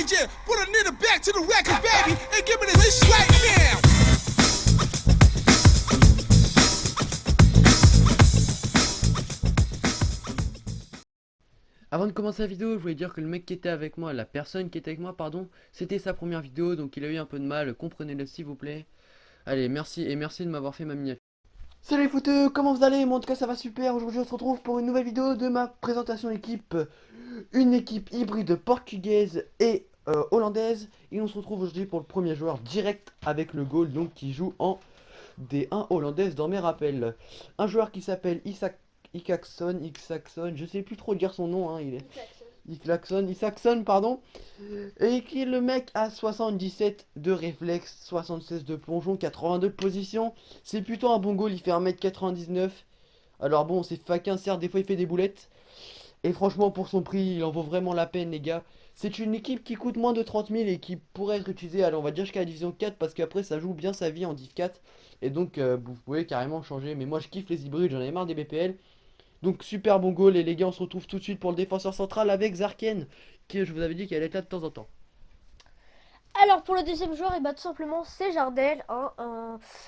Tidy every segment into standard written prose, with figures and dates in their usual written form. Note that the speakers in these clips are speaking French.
DJ, put a nigga back to the record, baby, and give me this right now. Avant de commencer la vidéo, je voulais dire que le mec qui était avec moi, la personne qui était avec moi, pardon, c'était sa première vidéo, donc il a eu un peu de mal, comprenez-le s'il vous plaît. Allez, merci et merci de m'avoir fait ma miniature. Salut les footeux, comment vous allez? Moi en tout cas ça va super, aujourd'hui on se retrouve pour une nouvelle vidéo de ma présentation d'équipe. Une équipe hybride portugaise et hollandaise. Et on se retrouve aujourd'hui pour le premier joueur direct avec le goal, donc qui joue en D1 hollandaise dans mes rappels. Un joueur qui s'appelle Isaacson, je sais plus trop dire son nom, hein, il est... Isaacson, pardon. Et qui le mec a 77 de réflexe, 76 de plongeon, 82 de position. C'est plutôt un bon goal, il fait 1m99. Alors bon, c'est faquin, certes, des fois il fait des boulettes. Et franchement, pour son prix, il en vaut vraiment la peine, les gars. C'est une équipe qui coûte moins de 30 000 et qui pourrait être utilisée, allez, on va dire jusqu'à la division 4, parce qu'après, ça joue bien sa vie en div 4. Et donc, vous pouvez carrément changer. Mais moi, je kiffe les hybrides, j'en ai marre des BPL. Donc, super bon goal. Et les gars, on se retrouve tout de suite pour le défenseur central avec Zarken, qui, je vous avais dit qu'elle était là de temps en temps. Alors pour le deuxième joueur, et bah tout simplement c'est Jardel, hein,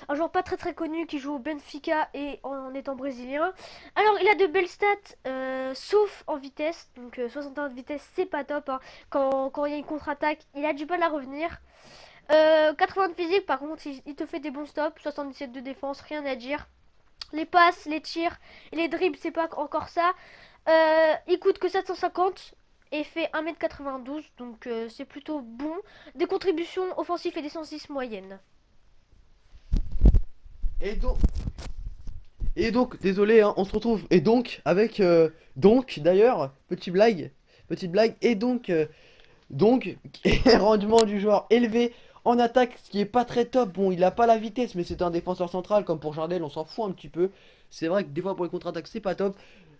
un joueur pas très connu qui joue au Benfica et en étant brésilien. Alors il a de belles stats, sauf en vitesse, donc 61 de vitesse c'est pas top, hein. Quand il y a une contre-attaque, il a du mal à revenir. 80 de physique, par contre il te fait des bons stops, 77 de défense, rien à dire. Les passes, les tirs et les dribbles c'est pas encore ça. Il coûte que 750 et fait 1m92, donc c'est plutôt bon. Des contributions offensives et défensives moyennes. Et donc, désolé, hein, on se retrouve. Et donc, avec. Donc, d'ailleurs, petite blague. Et donc, rendement du joueur élevé en attaque, ce qui est pas très top. Bon, il a pas la vitesse, mais c'est un défenseur central, comme pour Jardel, on s'en fout un petit peu. C'est vrai que des fois, pour les contre-attaques, c'est pas top.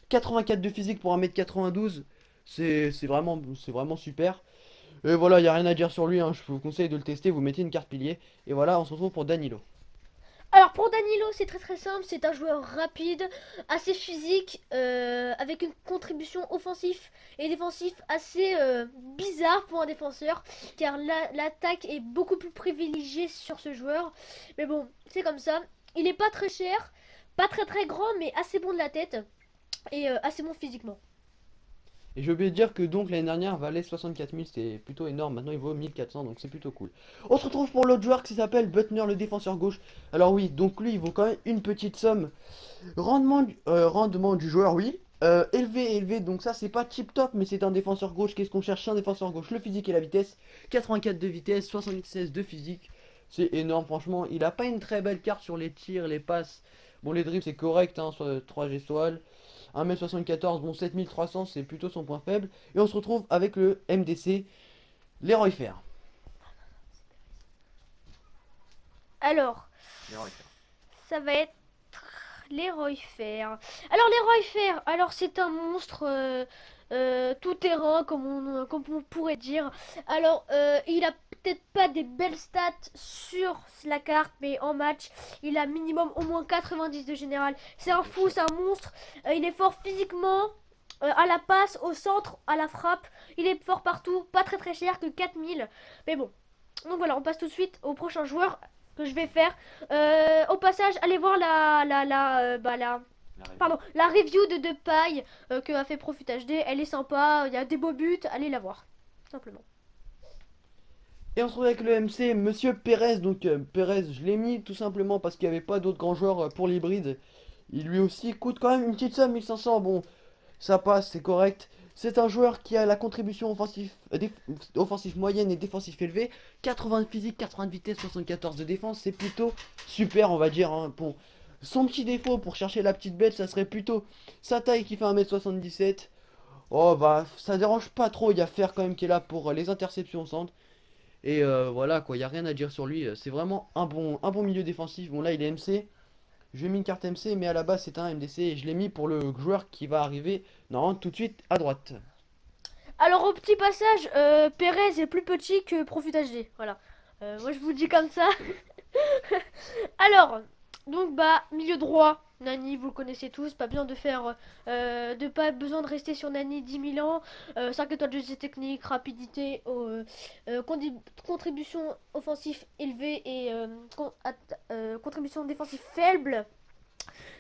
84 de physique pour 1m92, c'est vraiment super. Et voilà, il n'y a rien à dire sur lui, hein, je vous conseille de le tester, vous mettez une carte pilier. Et voilà, on se retrouve pour Danilo. Alors pour Danilo, c'est très simple, c'est un joueur rapide, assez physique, avec une contribution offensive et défensive assez bizarre pour un défenseur, car l'attaque est beaucoup plus privilégiée sur ce joueur. Mais bon, c'est comme ça. Il est pas très cher, pas très grand, mais assez bon de la tête et assez bon physiquement. Et j'ai oublié de dire que donc l'année dernière valait 64 000, c'était plutôt énorme, maintenant il vaut 1400, donc c'est plutôt cool. On se retrouve pour l'autre joueur qui s'appelle Butner, le défenseur gauche. Alors oui, donc lui il vaut quand même une petite somme. Rendement du joueur, oui. Élevé, donc ça c'est pas tip top, mais c'est un défenseur gauche. Qu'est-ce qu'on cherche? Un défenseur gauche, le physique et la vitesse. 84 de vitesse, 76 de physique. C'est énorme, franchement. Il a pas une très belle carte sur les tirs, les passes. Bon, les dribbles c'est correct, hein, soit 3 gestoiles. 1m74, bon 7300 c'est plutôt son point faible. Et on se retrouve avec le MDC, Leroy Fer. Alors, Leroy Fer. ça va être Leroy Fer. Alors Leroy Fer, alors c'est un monstre tout terrain comme on pourrait dire. Alors il a peut-être pas des belles stats sur la carte, mais en match il a minimum au moins 90 de général. C'est un fou, c'est un monstre. Il est fort physiquement. À la passe, au centre, à la frappe, il est fort partout, pas très cher que 4000. Mais bon, donc voilà, on passe tout de suite au prochain joueur que je vais faire. Au passage, allez voir la review de Depay que a fait Profit HD. Elle est sympa, il y a des beaux buts, allez la voir, simplement. Et on se retrouve avec le MC, Monsieur Pérez. Donc Pérez, je l'ai mis tout simplement parce qu'il n'y avait pas d'autres grands joueurs pour l'hybride. Il lui aussi coûte quand même une petite somme, 1500. Bon, ça passe, c'est correct. C'est un joueur qui a la contribution offensive moyenne et défensif élevée. 80 de physique, 80 de vitesse, 74 de défense. C'est plutôt super, on va dire, hein. Bon, son petit défaut pour chercher la petite bête, ça serait plutôt sa taille qui fait 1m77. Oh bah, ça dérange pas trop. Il y a Fer quand même qui est là pour les interceptions au centre. Et voilà quoi, il n'y a rien à dire sur lui. C'est vraiment un bon milieu défensif. Bon là il est MC. Je lui ai mis une carte MC, mais à la base c'est un MDC. Et je l'ai mis pour le joueur qui va arriver normalement tout de suite à droite. Alors au petit passage, Perez est plus petit que Profit HD, voilà. Moi je vous le dis comme ça. Alors, donc bah, milieu droit. Nani, vous le connaissez tous, pas besoin de faire, pas besoin de rester sur Nani 10 000 ans. 5 étoiles de jet technique, rapidité, contribution offensive élevée et contribution défensive faible.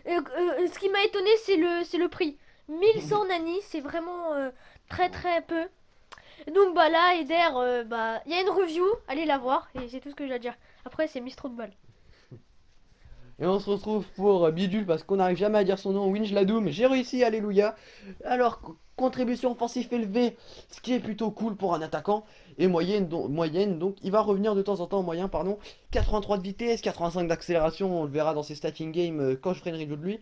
Ce qui m'a étonné, c'est le prix. 1100 Nani, c'est vraiment très très peu. Donc bah là, Eder, bah il y a une review, allez la voir et c'est tout ce que j'ai à dire. Après, c'est Mistro de balle. Et on se retrouve pour Bidule parce qu'on n'arrive jamais à dire son nom, Winch Ladoum. J'ai réussi, alléluia. Alors, contribution offensive élevée, ce qui est plutôt cool pour un attaquant. Et moyenne, donc il va revenir de temps en temps en moyen, pardon. 83 de vitesse, 85 d'accélération, on le verra dans ses stats in-game quand je ferai une review de lui.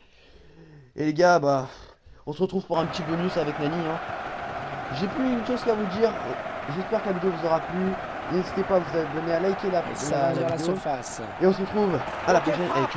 Et les gars, bah, on se retrouve pour un petit bonus avec Nani. Hein. J'ai plus une chose qu'à vous dire. J'espère que la vidéo vous aura plu. N'hésitez pas à vous abonner, à liker la Et ça va vers la vidéo. surface. Et on se retrouve à la prochaine avec